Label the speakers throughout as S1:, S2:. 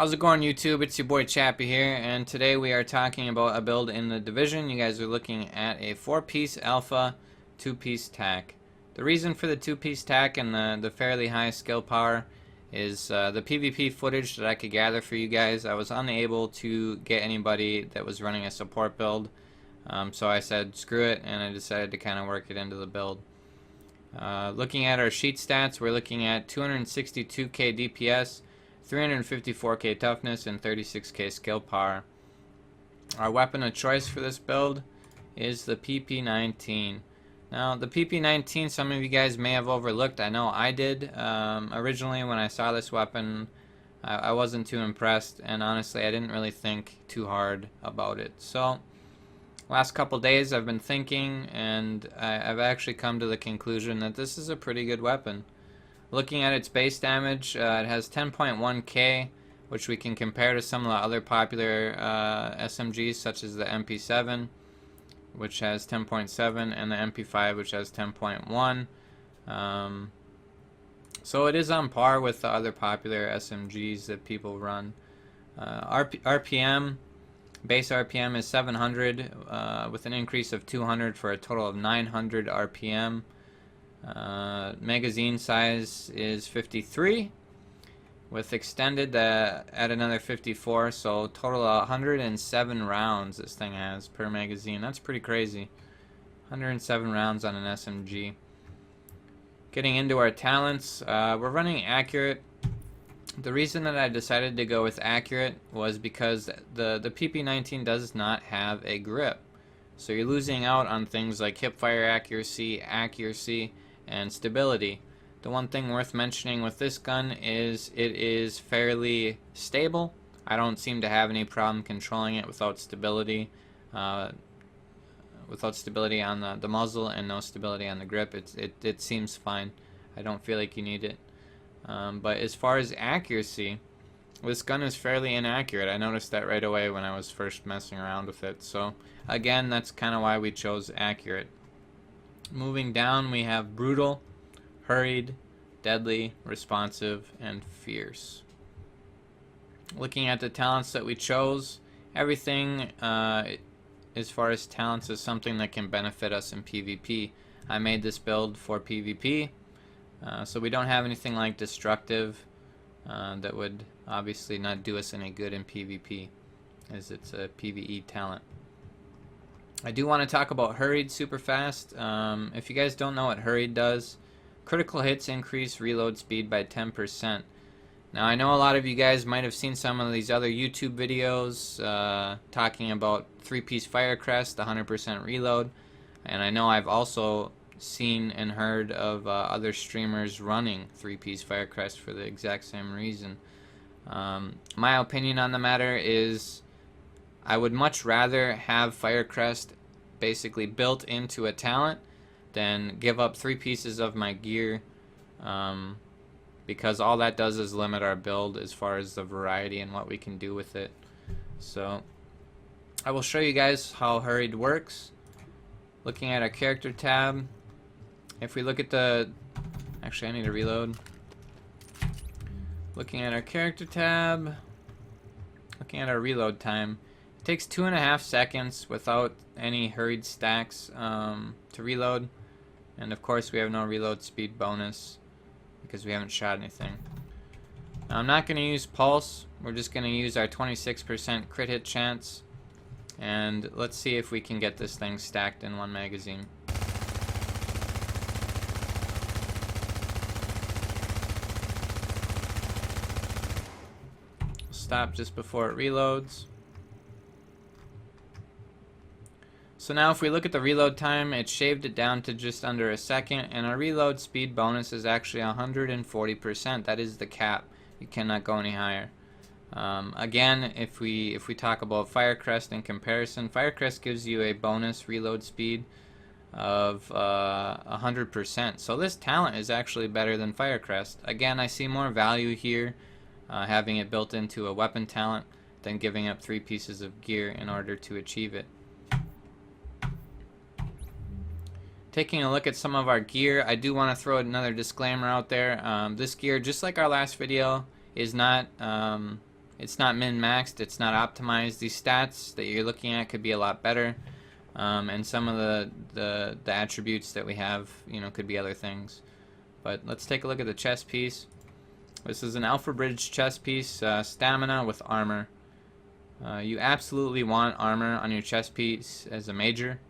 S1: How's it going, YouTube? It's your boy Chappie here, and today we are talking about a build in the division. You guys are looking at a 4-piece alpha, 2-piece tack. The reason for the 2-piece tack and the fairly high skill power is the PvP footage that I could gather for you guys. I was unable to get anybody that was running a support build, so I said screw it, and I decided to kind of work it into the build. Looking at our sheet stats, we're looking at 262k DPS, 354k toughness, and 36k skill power. Our weapon of choice for this build is the PP-19. Now, the PP-19, some of you guys may have overlooked. I know I did. Originally, when I saw this weapon, I wasn't too impressed, and honestly, I didn't really think too hard about it. So, last couple days, I've been thinking, and I've actually come to the conclusion that this is a pretty good weapon. Looking at its base damage, it has 10.1k, which we can compare to some of the other popular SMGs, such as the MP7, which has 10.7, and the MP5, which has 10.1. So it is on par with the other popular SMGs that people run. RPM, base RPM is 700, with an increase of 200 for a total of 900 RPM. Magazine size is 53, with extended at another 54, so total of 107 rounds this thing has per magazine. That's pretty crazy. 107 rounds on an SMG. Getting into our talents, we're running accurate. The reason that I decided to go with accurate was because the PP-19 does not have a grip, so you're losing out on things like hipfire accuracy, and stability. The one thing worth mentioning with this gun is it is fairly stable. I don't seem to have any problem controlling it without stability. Without stability on the muzzle and no stability on the grip, it seems fine. I don't feel like you need it. But as far as accuracy, this gun is fairly inaccurate. I noticed that right away when I was first messing around with it. So again, that's kind of why we chose accurate. Moving down, we have brutal, hurried, deadly, responsive, and fierce. Looking at the talents that we chose, everything as far as talents is something that can benefit us in PvP. I made this build for PvP, so we don't have anything like destructive that would obviously not do us any good in PvP, as it's a PvE talent. I do want to talk about Hurried super fast. If you guys don't know what Hurried does, critical hits increase reload speed by 10%. Now, I know a lot of you guys might have seen some of these other YouTube videos talking about 3-piece Firecrest, 100% reload, and I know I've also seen and heard of other streamers running 3-piece Firecrest for the exact same reason. My opinion on the matter is I would much rather have Firecrest basically built into a talent than give up 3 pieces of my gear, because all that does is limit our build as far as the variety and what we can do with it. So I will show you guys how Hurried works. Looking at our character tab, if we look at the... Actually, I need to reload. Looking at our character tab, looking at our reload time, it takes 2.5 seconds without any hurried stacks to reload, and of course we have no reload speed bonus because we haven't shot anything. Now, I'm not going to use pulse, we're just going to use our 26% crit hit chance, and let's see if we can get this thing stacked in one magazine. Stop just before it reloads. So now if we look at the reload time, it shaved it down to just under a second, and our reload speed bonus is actually 140%. That is the cap. You cannot go any higher. Again, if we talk about Firecrest in comparison, Firecrest gives you a bonus reload speed of 100%. So this talent is actually better than Firecrest. Again, I see more value here having it built into a weapon talent than giving up 3 pieces of gear in order to achieve it. Taking a look at some of our gear, I do want to throw another disclaimer out there. This gear, just like our last video, is not it's not min-maxed, it's not optimized. These stats that you're looking at could be a lot better, and some of the attributes that we have, you know, could be other things. But let's take a look at the chest piece. This is an Alpha Bridge chest piece, stamina with armor. You absolutely want armor on your chest piece as a major,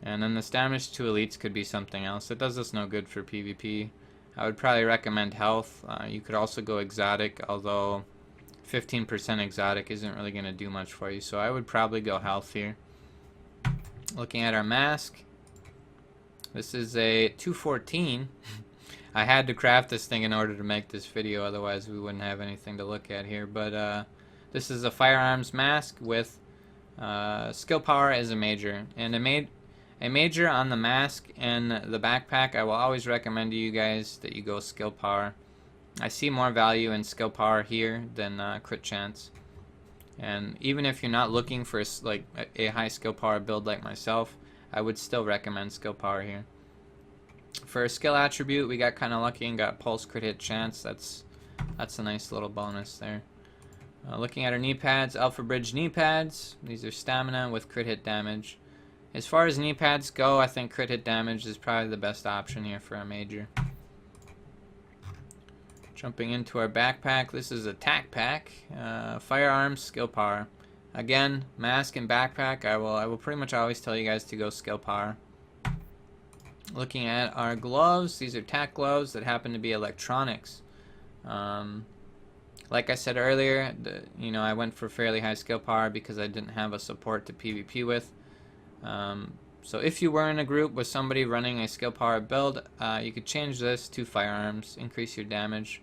S1: and then the stamina to elites could be something else. It does us no good for PvP. I would probably recommend health. You could also go exotic, although 15% exotic isn't really going to do much for you, so I would probably go health here. Looking at our mask, this is a 214. I had to craft this thing in order to make this video, otherwise we wouldn't have anything to look at here. But this is a firearms mask with skill power as a major, and a major on the mask and the backpack. I will always recommend to you guys that you go skill power. I see more value in skill power here than crit chance. And even if you're not looking for like a high skill power build like myself, I would still recommend skill power here. For a skill attribute, we got kind of lucky and got pulse crit hit chance. That's a nice little bonus there. Looking at our knee pads, Alpha Bridge knee pads. These are stamina with crit hit damage. As far as knee pads go, I think crit hit damage is probably the best option here for a major. Jumping into our backpack, this is a tac pack, firearms, skill power. Again, mask and backpack, I will pretty much always tell you guys to go skill power. Looking at our gloves, these are tac gloves that happen to be electronics. Like I said earlier, you know, I went for fairly high skill power because I didn't have a support to PvP with. So if you were in a group with somebody running a skill power build, you could change this to firearms, increase your damage.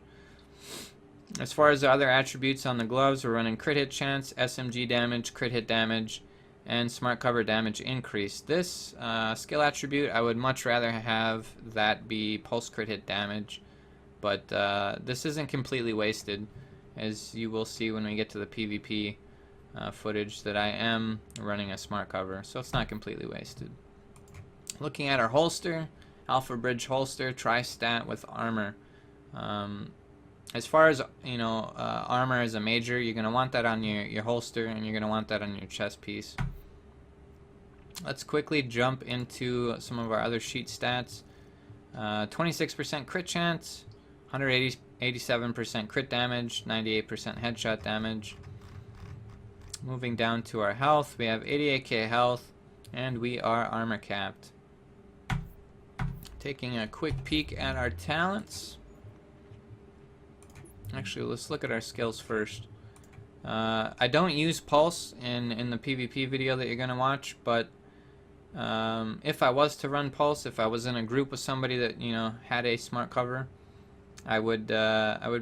S1: As far as the other attributes on the gloves, we're running crit hit chance, SMG damage, crit hit damage, and smart cover damage increase. This skill attribute, I would much rather have that be pulse crit hit damage, but this isn't completely wasted, as you will see when we get to the PvP footage that I am running a smart cover, so it's not completely wasted. Looking at our holster, Alpha Bridge holster, tri-stat with armor. As far as, you know, armor as a major, you're going to want that on your holster, and you're going to want that on your chest piece. Let's quickly jump into some of our other sheet stats. 26% crit chance, 187% crit damage, 98% headshot damage. Moving down to our health, we have 88k health, and we are armor capped. Taking a quick peek at our talents. Actually, let's look at our skills first. I don't use pulse in the PvP video that you're going to watch, but if I was to run pulse, if I was in a group with somebody that, you know, had a smart cover, I would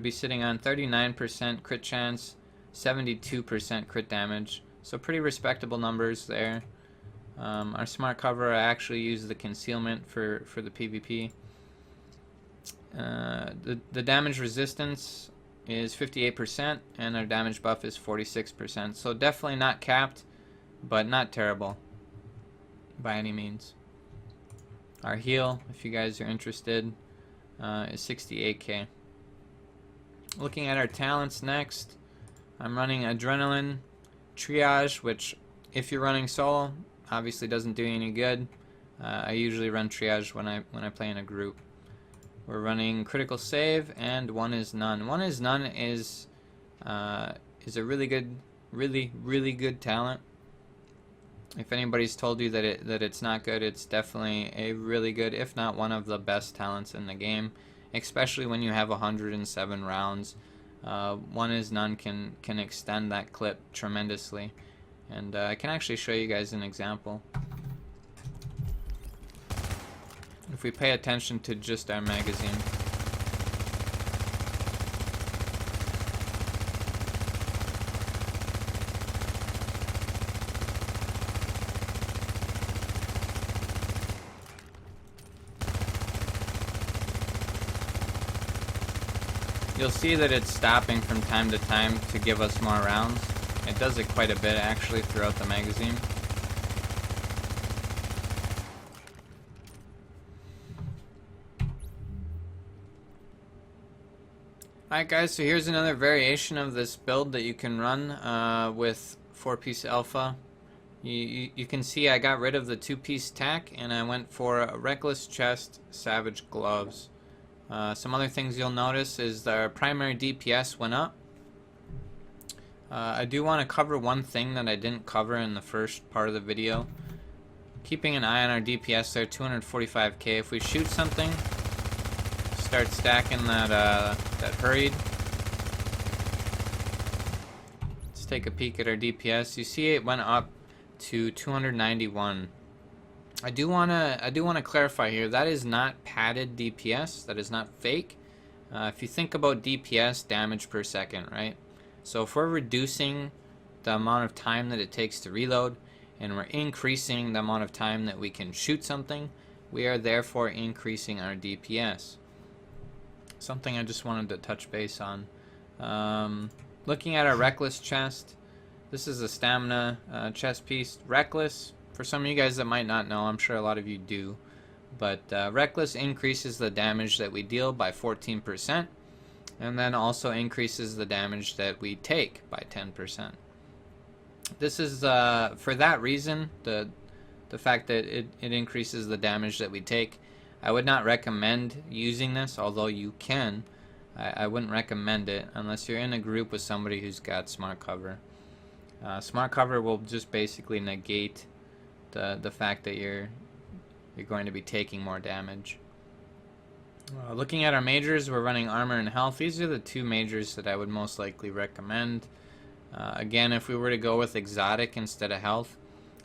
S1: be sitting on 39% crit chance, 72% crit damage, so pretty respectable numbers there. Our smart cover, I actually use the concealment for the PvP. The damage resistance is 58%, and our damage buff is 46%, so definitely not capped, but not terrible by any means. Our heal, if you guys are interested, is 68k. Looking at our talents next, I'm running Adrenaline, Triage, which if you're running solo, obviously doesn't do you any good. I usually run Triage when I play in a group. We're running Critical Save, and One is None. One is None is a really good talent. If anybody's told you that it's not good, it's definitely a really good, if not one of the best talents in the game, especially when you have 107 rounds. One is None can extend that clip tremendously, and I can actually show you guys an example. If we pay attention to just our magazine. You'll see that it's stopping from time to time to give us more rounds. It does it quite a bit actually throughout the magazine. Alright guys, so here's another variation of this build that you can run with 4-piece alpha. You can see I got rid of the 2-piece tack and I went for a reckless chest, savage gloves. Some other things you'll notice is our primary DPS went up. I do want to cover one thing that I didn't cover in the first part of the video. Keeping an eye on our DPS there, 245k. If we shoot something, start stacking that Hurried. Let's take a peek at our DPS. You see it went up to 291. I do wanna clarify here, that is not padded DPS. That is not fake. If you think about DPS, damage per second, right? So if we're reducing the amount of time that it takes to reload, and we're increasing the amount of time that we can shoot something, we are therefore increasing our DPS. Something I just wanted to touch base on. Looking at our reckless chest, this is a stamina chest piece. Reckless, for some of you guys that might not know, I'm sure a lot of you do, but reckless increases the damage that we deal by 14%, and then also increases the damage that we take by 10%. This is for that reason, the fact that it increases the damage that we take. I would not recommend using this, although you can. I wouldn't recommend it unless you're in a group with somebody who's got smart cover. Smart cover will just basically negate the fact that you're going to be taking more damage. Looking at our majors, we're running armor and health. These are the two majors that I would most likely recommend. Again, if we were to go with exotic instead of health,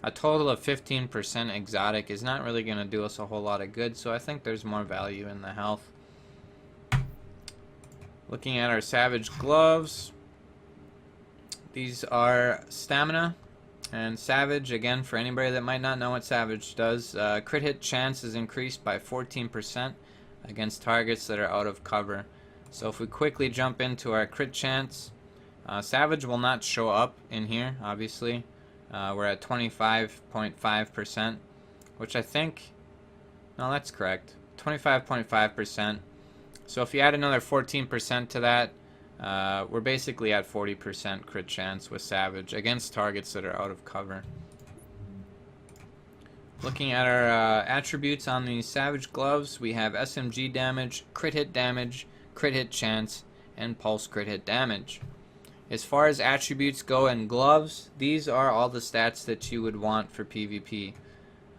S1: a total of 15% exotic is not really going to do us a whole lot of good, so I think there's more value in the health. Looking at our savage gloves, these are stamina and savage. Again, for anybody that might not know what savage does, crit hit chance is increased by 14% against targets that are out of cover. So if we quickly jump into our crit chance, savage will not show up in here, obviously. We're at 25.5%, which I think, no, that's correct, 25.5%. So if you add another 14% to that, we're basically at 40% crit chance with savage against targets that are out of cover. Looking at our attributes on these savage gloves, we have SMG damage, crit hit chance, and pulse crit hit damage. As far as attributes go in gloves, these are all the stats that you would want for PvP.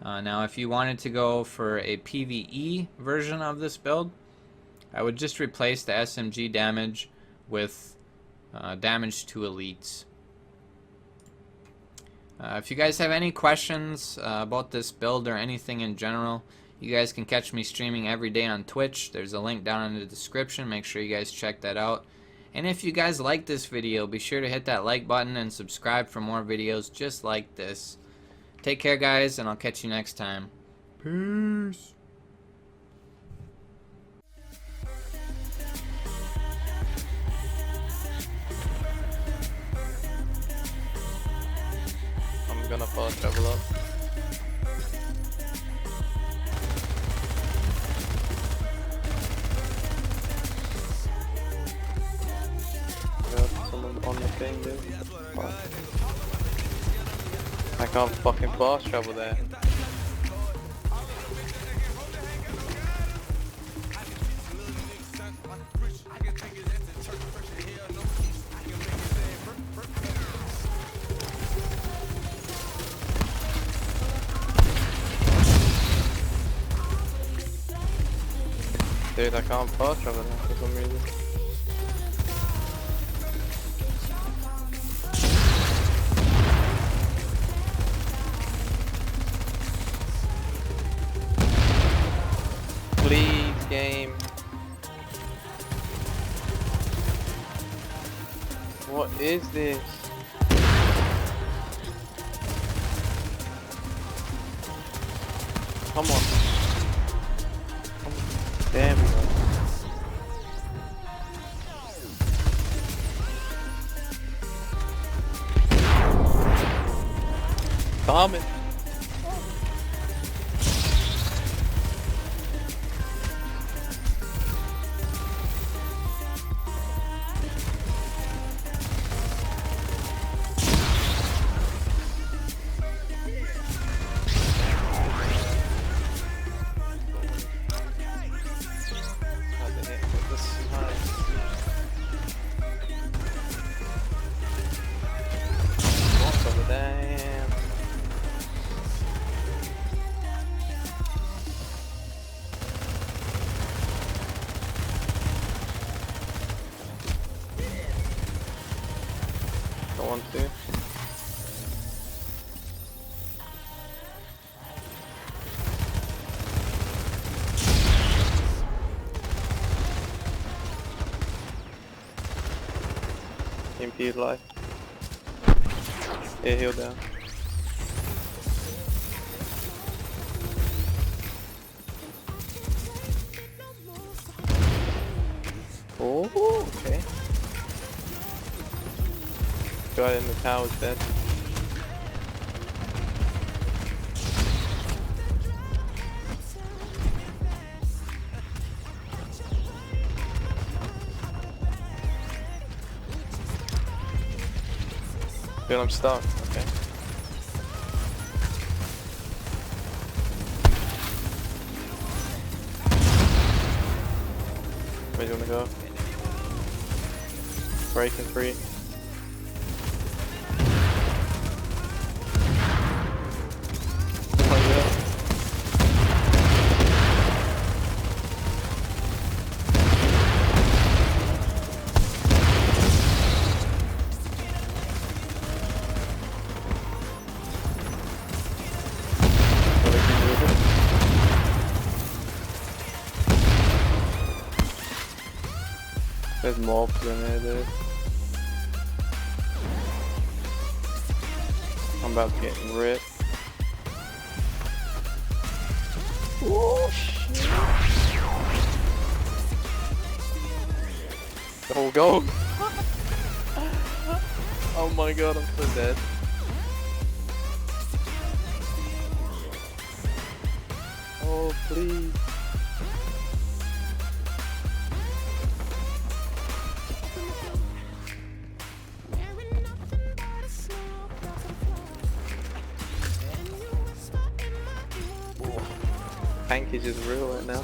S1: Now if you wanted to go for a PvE version of this build, I would just replace the SMG damage with damage to elites. If you guys have any questions about this build or anything in general, you guys can catch me streaming every day on Twitch. There's a link down in the description. Make sure you guys check that out. And if you guys like this video, be sure to hit that like button and subscribe for more videos just like this. Take care, guys, and I'll catch you next time. Peace.
S2: I'm gonna fast travel up. Someone on the thing, dude. Oh. I can't fucking fast travel there. Dude, I can't fast travel there for some reason. Please, game. What is this? Come on. Damn, bro. Damn it. AP life. Yeah, heal down. Oh, okay. Guy in the tower's dead. Dude, I'm stuck. Okay. Where do you wanna go? Breaking free. Oh yeah. There's mobs in there, dude. I'm about to get ripped. Oh shit! Oh go! Oh my god, I'm so dead. Oh please. Tankage is real right now.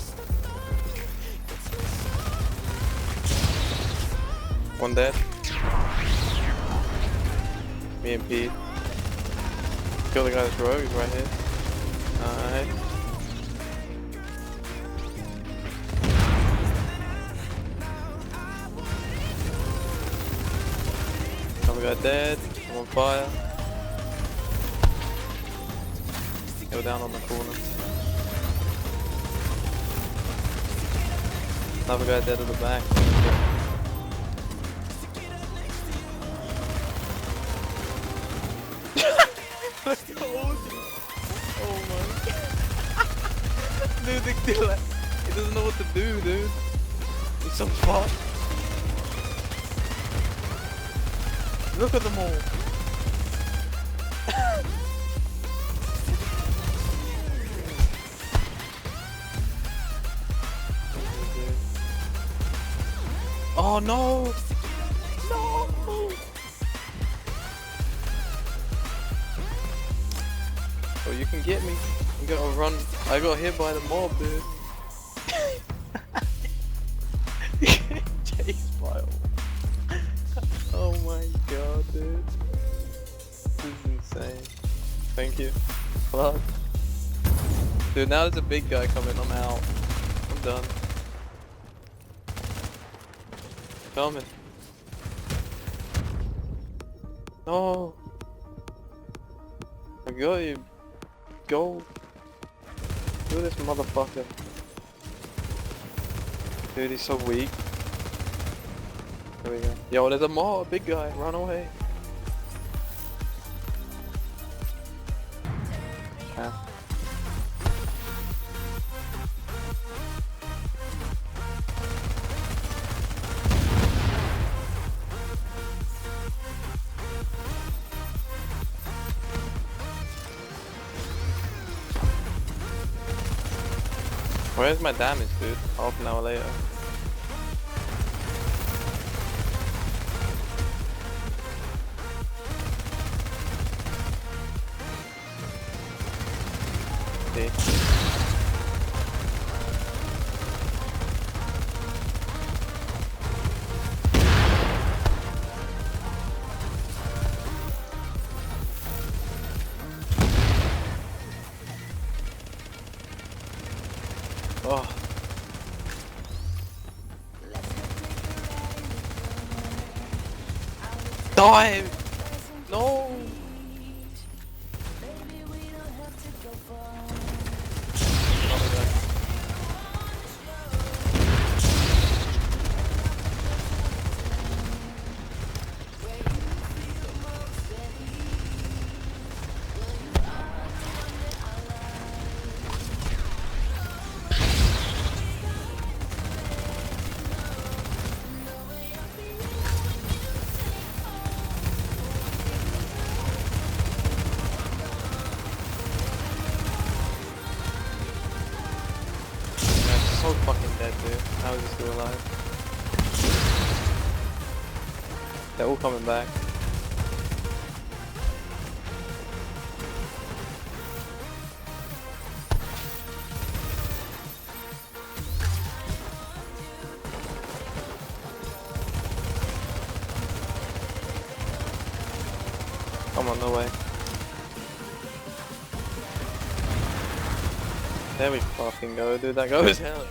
S2: One dead. Me and Pete. Kill the guy that's rogue, he's right here. Nice. Another guy dead. I'm on fire. Go down on the corner. Another guy dead at the back. Oh my god. Dude, he doesn't know what to do, dude. He's so fucked. Look at them all. Oh no! No! Oh, you can get me. You gotta run. I got hit by the mob, dude. Chase file. Oh my god, dude. This is insane. Thank you. Fuck. Dude, now there's a big guy coming. I'm out. I'm done. Coming. No. I got you. Go. Do this motherfucker. Dude, he's so weak. There we go. Yo, there's a mob, big guy. Run away. Yeah. Where's my damage, dude? Half an hour later. See? Oh. Die! No! Oh, fucking dead, dude. How is he still alive? They're all coming back. Come on, no way. There we fucking go, dude. That goes hell.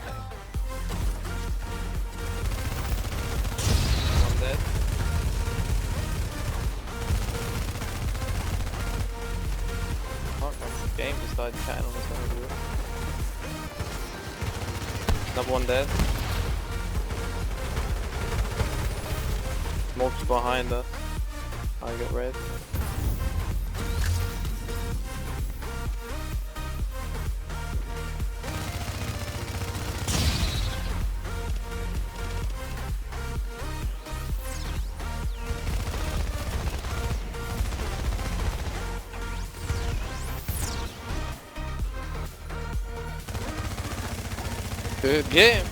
S2: I'm dead. Fuck, the game just started chatting on this one, dude. Another one dead. Smoke's behind us. I got red. Good game.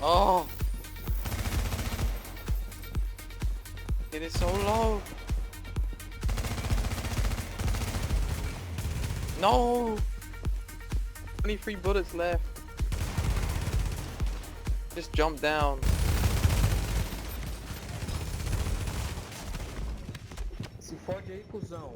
S2: Oh. It is so low. No. 23 bullets left. Just jump down.
S3: Se fode aí, cuzão.